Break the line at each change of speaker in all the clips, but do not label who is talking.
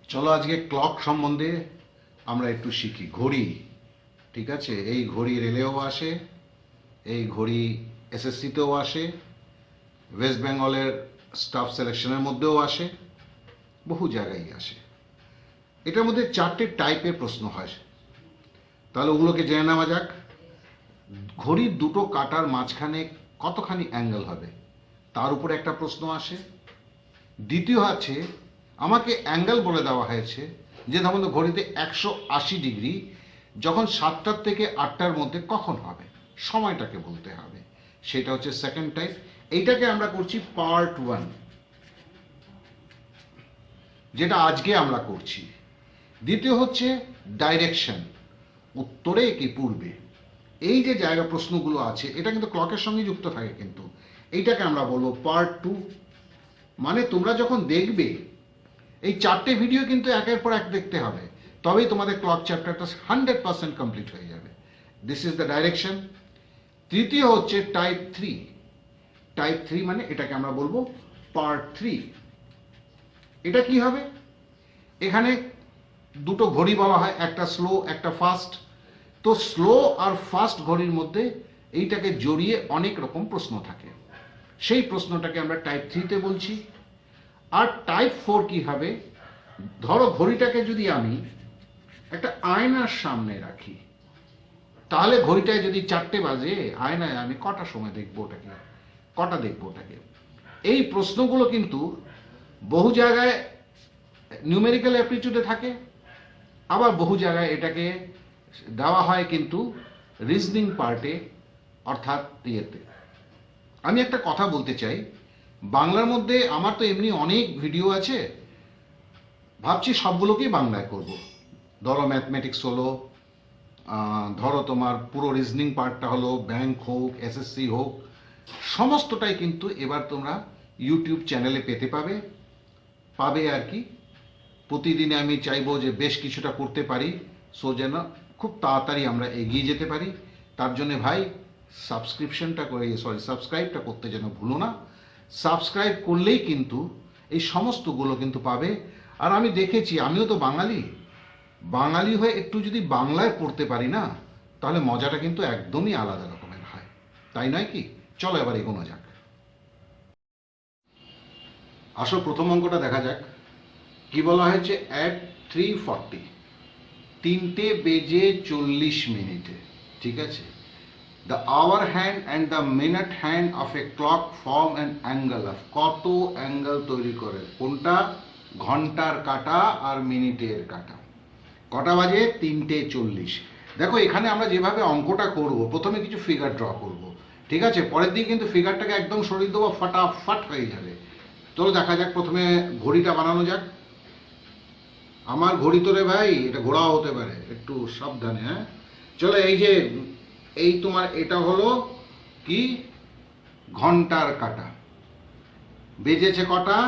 চলো আজকে ক্লক সম্বন্ধে আমরা একটু শিখি। ঘড়ি, ঠিক আছে, এই ঘড়ি রেলেও আসে, এই ঘড়ি এসএসসিতেও আসে, ওয়েস্ট বেঙ্গলের স্টাফ সিলেকশনের মধ্যেও আসে, বহু জায়গায় আসে। এটার মধ্যে 4টে টাইপের প্রশ্ন হয়, তাহলে ওগুলোকে জেনে নেওয়া যাক। ঘড়ির দুটো কাটার মাঝখানে কতখানি অ্যাঙ্গেল হবে তার উপরে একটা প্রশ্ন আসে। দ্বিতীয় আছে, আমাকে অ্যাঙ্গেল বলে দেওয়া হয়েছে যে ধরুন ঘড়িতে 180 ডিগ্রি যখন 7টার থেকে 8টার মধ্যে কখন হবে, সময়টাকে বলতে হবে, সেটা হচ্ছে সেকেন্ড টাইপ। এইটাকে আমরা করছি পার্ট 1, যেটা আজকে আমরা করছি। দ্বিতীয় হচ্ছে ডাইরেকশন, উত্তরে কি পূর্বে। এই যে জায়গা প্রশ্নগুলো আছে এটা কিন্তু ক্লকের সঙ্গে যুক্ত থাকে, কিন্তু এইটাকে আমরা বলবো পার্ট 2। মানে তোমরা যখন দেখবে এই 4টে ভিডিও কিন্তু একের পর এক দেখতে হবে, তবেই তোমাদের ক্লক চ্যাপ্টারটা 100% কমপ্লিট হয়ে যাবে। This is the direction. তৃতীয় হচ্ছে টাইপ 3। টাইপ 3 মানে এটাকে আমরা বলবো পার্ট 3। এটা কি হবে, এখানে দুটো ঘড়ি বলা হয়, একটা স্লো একটা ফাস্ট। তো স্লো আর ফাস্ট ঘড়ির মধ্যে এইটাকে জড়িয়ে অনেক রকম প্রশ্ন থাকে, সেই প্রশ্নটাকে আমরা টাইপ 3তে বলছি। আর টাইপ 4 কি হবে, ধরো ঘড়িটাকে যদি আমি একটা আয়নার সামনে রাখি, তাহলে ঘড়িটায় যদি 4টে বাজে, আয়নায় আমি কটা সময় দেখবো ওটাকে, কটা দেখবো ওটাকে। এই প্রশ্নগুলো কিন্তু বহু জায়গায় নিউমেরিক্যাল অ্যাপটিটিউডে থাকে, আবার বহু জায়গায় এটাকে দেওয়া হয় কিন্তু রিজনিং পার্টে, অর্থাৎ ইয়েতে। আমি একটা কথা বলতে চাই, বাংলার মধ্যে আমার তো এমনি অনেক ভিডিও আছে, ভাবছি সবগুলোকেই বাংলায় করব। ধরো ম্যাথমেটিক্স হলো, ধরো তোমার পুরো রিজনিং পার্টটা হলো, ব্যাংক হোক এসএসসি হোক, সমস্তটাই কিন্তু এবার তোমরা ইউটিউব চ্যানেলে পেতে পাবে আর কি। প্রতিদিনে আমি চাইবো যে বেশ কিছুটা করতে পারি, সো যেন খুব তাড়াতাড়ি আমরা এগিয়ে যেতে পারি। তার জন্য ভাই সাবস্ক্রাইবটা করতে যেন ভুলো না। সাবস্ক্রাইব করলেই কিন্তু এই সমস্তগুলো কিন্তু পাবে। আর আমি দেখেছি, আমিও তো বাঙালি হয়ে একটু যদি বাংলায় পড়তে পারি না, তাহলে মজাটা কিন্তু একদমই আলাদা রকমের হয়, তাই নয় কি? চলো এবার এগোনো যাক। আসো প্রথম অঙ্কটা দেখা যাক। কি বলা হয়েছে, অ্যাট 3:40, 3:40 ঠিক আছে, the hour hand and the minute hand of a clock form an angle of, কত অ্যাঙ্গেল তৈরি করে, কোনটা, ঘন্টার কাঁটা আর মিনিটের কাঁটা। কটা বাজে, 3:40। দেখো এখানে আমরা যেভাবে অঙ্কটা করব, প্রথমে কিছু ফিগার ড্র করব, ঠিক আছে, পরের দিন কিন্তু ফিগারটাকে একদম সরিয়ে দেবো, ফাটাফাট হয়ে যাবে। চলো দেখা যাক, প্রথমে ঘড়িটা বানানো যাক। আমার ঘড়ি তো রে ভাই, এটা ঘোড়াও হতে পারে, একটু সাবধানে, হ্যাঁ। চলো এই যে এই তোমার এটা হলো কি, ঘন্টার কাঁটা, বেজেছে কটা,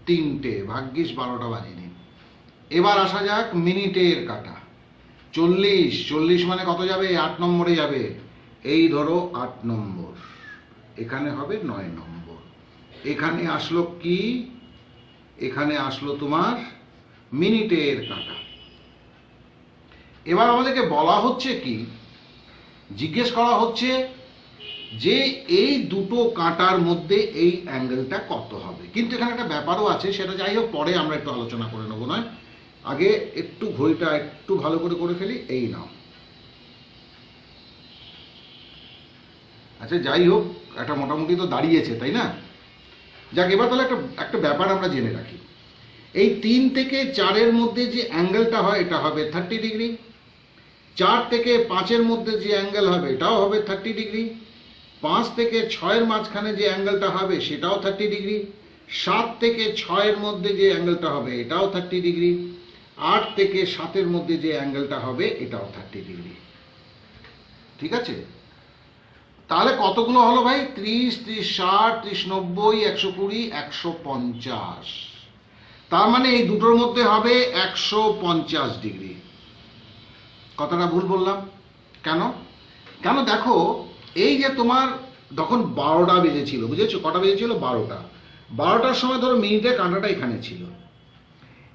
3টে, ভাগ্যিস 12টা বাজেনি। এবার আসা যাক মিনিটের কাঁটা, 40 মানে কত যাবে, 8 নম্বরে যাবে, এই ধরো 8 নম্বর, এখানে হবে 9 নম্বর। এখানে আসলো কি, এখানে আসলো তোমার মিনিটের কাঁটা। এবার আমাদেরকে বলা হচ্ছে কি, জিজ্ঞেস করা হচ্ছে যে এই দুটো কাঁটার মধ্যে এই অ্যাঙ্গেলটা কত হবে। কিন্তু এখানে একটা ব্যাপারও আছে, সেটা যাই হোক পরে আমরা একটু আলোচনা করে নেবো, নয়, আগে একটু ঘড়িটা একটু ভালো করে ফেলি। এই নাও, আচ্ছা যাই হোক, একটা মোটামুটি তো দাঁড়িয়েছে, তাই না? যাক, এবার তাহলে একটা ব্যাপার আমরা জেনে রাখি। এই 3 থেকে 4-এর মধ্যে যে অ্যাঙ্গেলটা হয় এটা হবে 30 ডিগ্রি। 4 থেকে 5-এর মধ্যে যে অ্যাঙ্গেল হবে এটাও হবে 30 ডিগ্রি। 5 থেকে 6-এর মাঝখানে যে অ্যাঙ্গেলটা হবে সেটাও 30 ডিগ্রি। 7 থেকে 6-এর মধ্যে যে অ্যাঙ্গেলটা হবে এটাও 30 ডিগ্রি। 8 থেকে 7-এর মধ্যে যে অ্যাঙ্গেলটা হবে এটাও 30 ডিগ্রি। ঠিক আছে, তাহলে কতগুলো হলো ভাই, 30, 30, 60, 30, 90, 120, 150। তার মানে এই দুটোর মধ্যে হবে 150 ডিগ্রি। কথাটা ভুল বললাম কেন? কেন দেখো, এই যে তোমার যখন 12টা বেজেছিল, বুঝেছো, কটা বেজেছিল, 12টা। 12টার সময় ধরো মিনিটের কাঁটাটা এখানে ছিল,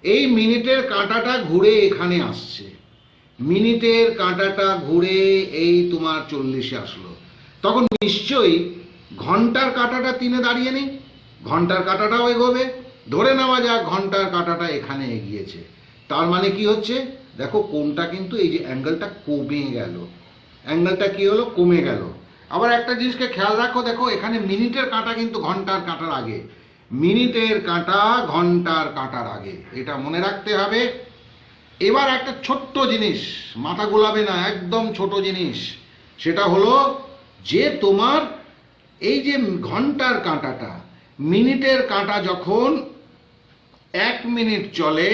এই মিনিটের কাঁটাটা ঘুরে এখানে আসছে, মিনিটের কাঁটাটা ঘুরে এই তোমার 40-এ আসলো, তখন নিশ্চয়ই ঘন্টার কাঁটাটা 3-এ দাঁড়িয়ে নেই, ঘন্টার কাঁটাটাও এগোবে। ধরে নেওয়া যাক ঘন্টার কাঁটাটা এখানে এগিয়েছে, তার মানে কি হচ্ছে, দেখো কোণটা কিন্তু এই যে অ্যাঙ্গেলটা কমে গেল, অ্যাঙ্গেলটা কি হলো, কমে গেল। আবার একটা জিনিসকে খেয়াল রাখো, দেখো এখানে মিনিটের কাঁটা কিন্তু ঘন্টার কাঁটার আগে, মিনিটের কাঁটা ঘন্টার কাঁটার আগে, এটা মনে রাখতে হবে। এবার একটা ছোট্ট জিনিস, মাথা গোলাবে না, একদম ছোট জিনিস, সেটা হলো যে তোমার এই যে ঘন্টার কাঁটাটা, মিনিটের কাঁটা যখন 1 মিনিট চলে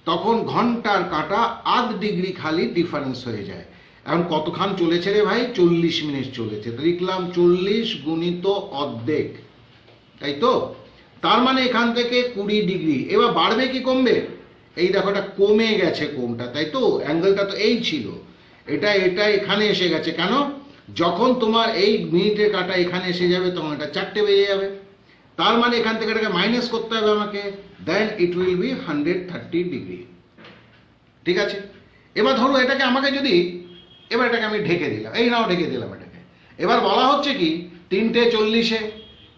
তখন ঘন্টার কাঁটা আধ ডিগ্রি খালি ডিফারেন্স হয়ে যায়। এখন কতক্ষণ চলেছে রে ভাই, 40 মিনিট চলেছে, লিখলাম 40 গুণিত অর্ধেক, তাই তো? তার মানে এখান থেকে 20 ডিগ্রি। এবার বাড়বে কি কমবে? এই দেখো এটা কমে গেছে কোণটা, তাই তো? অ্যাঙ্গেলটা তো এই ছিল, এটা এটা এখানে এসে গেছে, কেন? যখন তোমার এই মিনিটের কাঁটা এখানে এসে যাবে তখন এটা 4টে বেজে যাবে, তার মানে এখান থেকে এটাকে মাইনাস করতে হবে আমাকে, দেন ইট উইল বি 130 ডিগ্রি। ঠিক আছে, এবার ধরো এটাকে আমাকে যদি, এবার এটাকে আমি ঢেকে দিলাম, এই নাও ঢেকে দিলাম এটাকে। এবার বলা হচ্ছে কি 3টে 40-এ,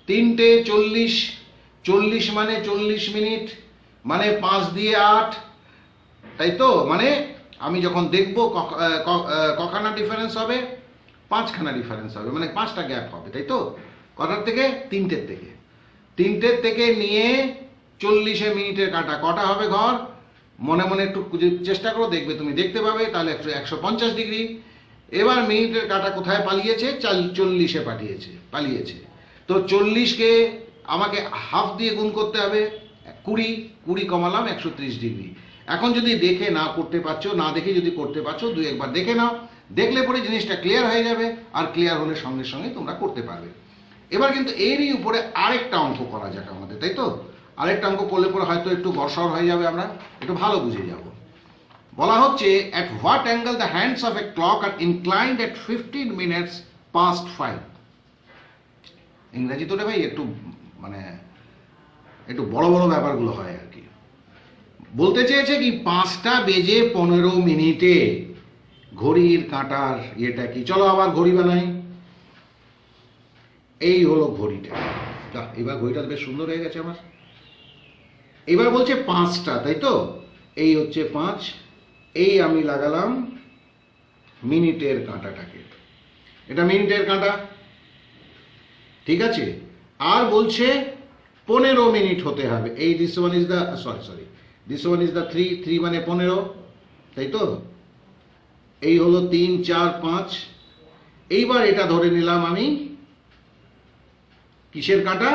3টে 40, 40 মানে 40 মিনিট, মানে 5 দিয়ে 8, তাই তো? মানে আমি যখন দেখবো কখানা ডিফারেন্স হবে, 5খানা ডিফারেন্স হবে, মানে 5টা গ্যাপ হবে, তাই তো? কটার থেকে? 3টের থেকে। 3টের থেকে নিয়ে 40-এ মিনিটের কাটা কটা হবে ঘর? মনে মনে একটু চেষ্টা করো, দেখবে তুমি দেখতে পাবে, তাহলে 150 ডিগ্রি। এবার মিনিটের কাটা কোথায় পালিয়েছে? 40-এ পালিয়েছে। তো 40কে আমাকে হাফ দিয়ে গুণ করতে হবে, 20 কমালাম 130 ডিগ্রি। এখন যদি দেখে না করতে পারছো, না দেখে যদি করতে পারছো, 2-একবার দেখে নাও, দেখলে পরে জিনিসটা ক্লিয়ার হয়ে যাবে, আর ক্লিয়ার হলে সঙ্গে সঙ্গে তোমরা করতে পারবে। এবার কিন্তু এরই উপরে আরেকটা অঙ্ক করা যাক আমাদের, তাই তো? আরেকটা অঙ্ক করলে পরে হয়তো একটু গড়সড় হয়ে যাবে, আমরা একটু ভালো বুঝে যাব। বলা হচ্ছে at what angle the hands of a clock are inclined at 15 minutes past 5। ইংরেজি তো রে ভাই একটু মানে একটু বড় বড় ব্যাপারগুলো হয় আর কি। বলতে চেয়েছে কি 5টা বেজে 15 মিনিটে ঘড়ির কাঁটার ইয়েটা কি, চলো আবার ঘড়ি বানাই। এই হলো ঘড়িটা, এবার ঘড়িটা বেশ সুন্দর হয়ে গেছে আমার। এবার বলছে 5টা, তাই তো? এই হচ্ছে 5, এই আমি লাগালাম মিনিটের কাঁটাটাকে, এটা মিনিটের কাঁটা, ঠিক আছে? আর বলছে 15 মিনিট হতে হবে, এই this one is the this one is the 3 মানে 15, তাই তো? এই হলো 3, 4, 5। এইবার এটা ধরে নিলাম আমি কিসের কাঁটা?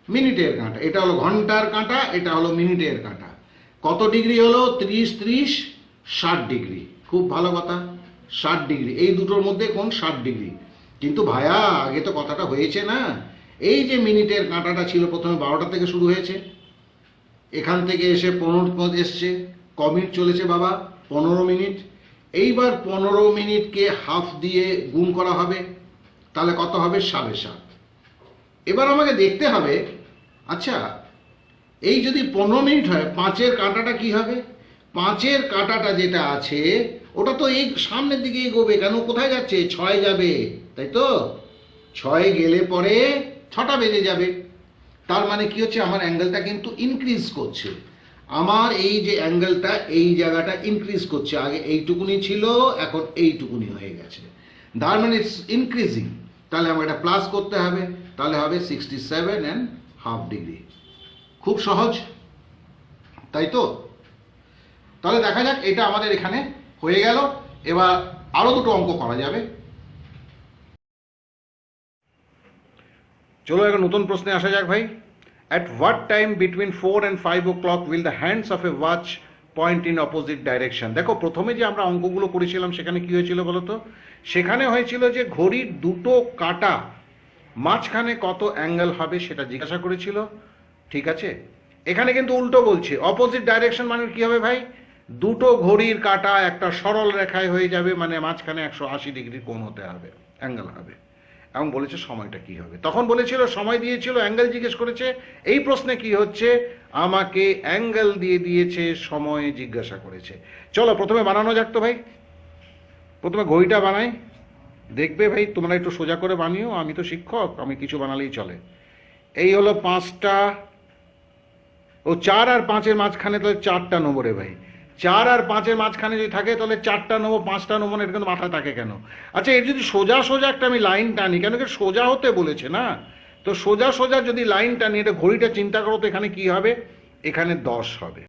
মিনিটের কাঁটা। এটা হলো ঘন্টার কাঁটা, এটা হলো মিনিটের কাঁটা। কত ডিগ্রি হলো? 30, 30, 60 ডিগ্রি। খুব ভালো কথা, 60 ডিগ্রি, এই দুটোর মধ্যে কোন 60 ডিগ্রি। কিন্তু ভাইয়া আগে তো কথাটা হয়েছে না, এই যে মিনিটের কাঁটাটা ছিল প্রথমে 12টা থেকে শুরু হয়েছে, এখান থেকে এসে 15 এসছে, ক মিনিট চলেছে বাবা? 15 মিনিট। এইবার 15 মিনিটকে হাফ দিয়ে গুণ করা হবে, তাহলে কত হবে? 7.5। এবার আমাকে দেখতে হবে, আচ্ছা এই যদি 15 মিনিট হয়, 5-এর কাঁটাটা কি হবে? 5-এর কাঁটাটা যেটা আছে ওটা তো এই সামনের দিকে এগোবে, কেন? কোথায় যাচ্ছে? 6 যাবে, তাই তো? 6 গেলে পরে 6টা বেজে যাবে, তার মানে কি হচ্ছে, আমার অ্যাঙ্গেলটা কিন্তু ইনক্রিজ করছে, আমার এই যে অ্যাঙ্গেলটা এই জায়গাটা ইনক্রিজ করছে, আগে এইটুকুনি ছিল, এখন এইটুকুনি হয়ে গেছে, তার মানে ইটস ইনক্রিজিং। তাহলে আমার এটা প্লাস করতে হবে, তাহলে হবে 67.5 ডিগ্রি। খুব সহজ, তাই তো? তাহলে দেখা যাক, এটা আমাদের এখানে হয়ে গেল। এবার আরো দুটো অঙ্ক করা যাবে। চলো এখন নতুন প্রশ্নে আসা যাক ভাই। At what time between 4 and 5 o'clock will the hands of a watch point in opposite direction? দেখো প্রথমে যে আমরা অঙ্কগুলো করেছিলাম সেখানে কি হয়েছিল বলো তো? সেখানে হয়েছিল যে ঘড়ির দুটো কাঁটা মাঝখানে কত অ্যাঙ্গেল হবে সেটা জিজ্ঞাসা করেছিল, ঠিক আছে? এখানে কিন্তু উল্টো বলছে, অপোজিট ডাইরেকশন মানে কি হবে ভাই? দুটো ঘড়ির কাঁটা একটা সরল রেখায় হয়ে যাবে, মানে মাঝখানে 180 ডিগ্রি কোণ হতে হবে, অ্যাঙ্গেল হবে। এবং বলেছে সময়টা কি হবে। তখন বলেছিল সময় দিয়েছিল, অ্যাঙ্গেল জিজ্ঞেস করেছে। এই প্রশ্নে কি হচ্ছে, আমাকে অ্যাঙ্গেল দিয়ে দিয়েছে, সময় জিজ্ঞাসা করেছে। চলো প্রথমে বানানো যাক তো ভাই, প্রথমে ঘড়িটা বানাই। দেখবে ভাই তোমরা একটু সোজা করে বানিও, আমি তো শিক্ষক, আমি কিছু বানালেই চলে। এই হলো 5টা, ও 4 আর 5-এর মাঝখানে তাহলে 4টা নেবো রে ভাই। 4 আর 5-এর মাঝখানে যদি থাকে তাহলে 4টা নেবো, 5টা নেবো না, এটা কিন্তু মাথায় থাকে কেন? আচ্ছা এর যদি সোজা সোজা একটা আমি লাইন টানি, কেন কি সোজা হতে বলেছে না, তো সোজা সোজা যদি লাইন টানি, এটা ঘড়িটা চিন্তা করো তো এখানে কি হবে, এখানে 10 হবে।